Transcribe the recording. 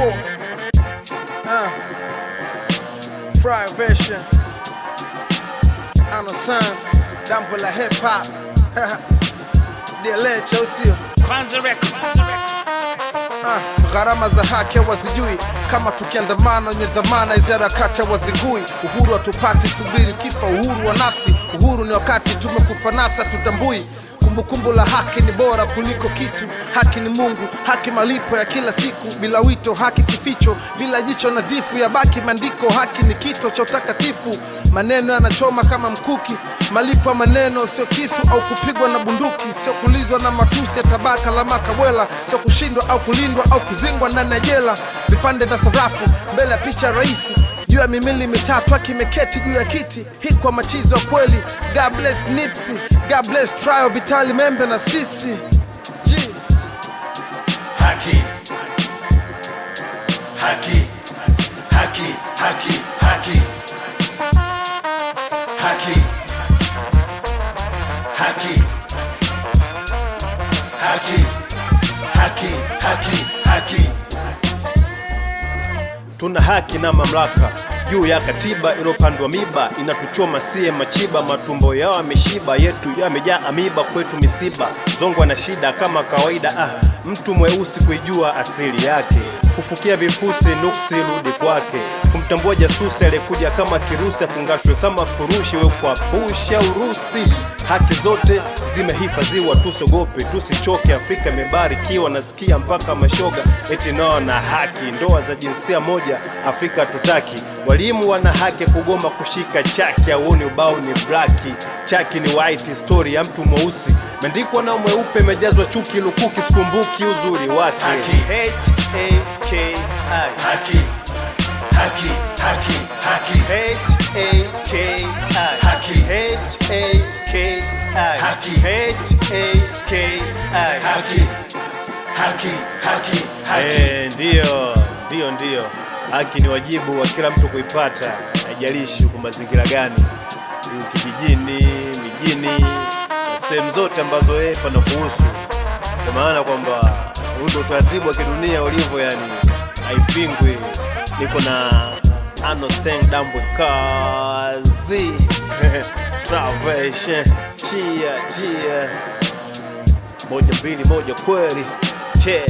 Whoa. Privation. Anasan. Dambo la hip hop. Dialecho sio. Kwanza Records. Gharama za haki wazijui, kama tukiandamana wenye dhamana hizi harakati wazingui. Uhuru hatupati, subiri kifa uhuru wa nafsi. Uhuru ni wakati tumekufa nafsi tutambui. Kumbukumbu la haki ni bora kuliko kitu. Haki ni Mungu, haki malipo ya kila siku. Bila wito, haki kificho, bila jicho nadhifu ya baki maandiko. Haki ni kito cha utakatifu. Maneno yanachoma kama mkuki. Malipo ya maneno sio kisu au kupigwa na bunduki. Sio kulizwa na matusi ya tabaka la makabwela. Sio kushindwa au kulindwa au kuzingwa ndani ya jela. Vipande vya sarafu mbele ya picha raisi. Juu ya mimili mitatu akimeketi juu ya kiti. Hii kwa machizo ya kweli. God bless Nipsey, God bless Trial, Vitali Membe na sisi. G. Haki. Haki. Haki. Haki. Haki. Haki. Haki. Haki. Haki. Haki. Haki. Tuna haki na mamlaka juu ya katiba ilopandwa miba, inatuchoma sie machiba, matumbo yao ameshiba, yetu yamejaa amiba, kwetu misiba, zongwa na shida kama kawaida. Mtu mweusi kuijua asili yake, kufukia vifusi nuksi rudi kwake, kumtambua jasusi alikuja kama kirusi, afungashwe kama furushi we kwa busha Urusi. Haki zote zimehifadhiwa, tusogope tusichoke, Afrika imebarikiwa, nasikia mpaka mashoga eti nao na haki. Ndoa za jinsia moja Afrika tutaki, walimu wana haki kugoma kushika chaki, auoni ubao ni blaki, chaki ni white, story ya mtu mweusi meandikwa na mweupe, mejazwa chuki lukuki, sikumbuki uzuri wake. Haki. H-A-K-I. Haki. Haki. Haki. Haki. H-A-K-I. Haki. H-A-K-I. Haki. H-A-K-I. Haki. Haki. Haki. Haki. Ndio. Haki ni wajibu wa kila mtu kuipata, haijalishi uko mazingira gani, kijijini, mijini, na sehemu zote ambazo pana kuhusu. Kwa maana kwamba ndio utaratibu wa kidunia ulivyo, yani haipingwi. Niko na Anasan Dambo kazi Travesh chia 1 2 1 kweli che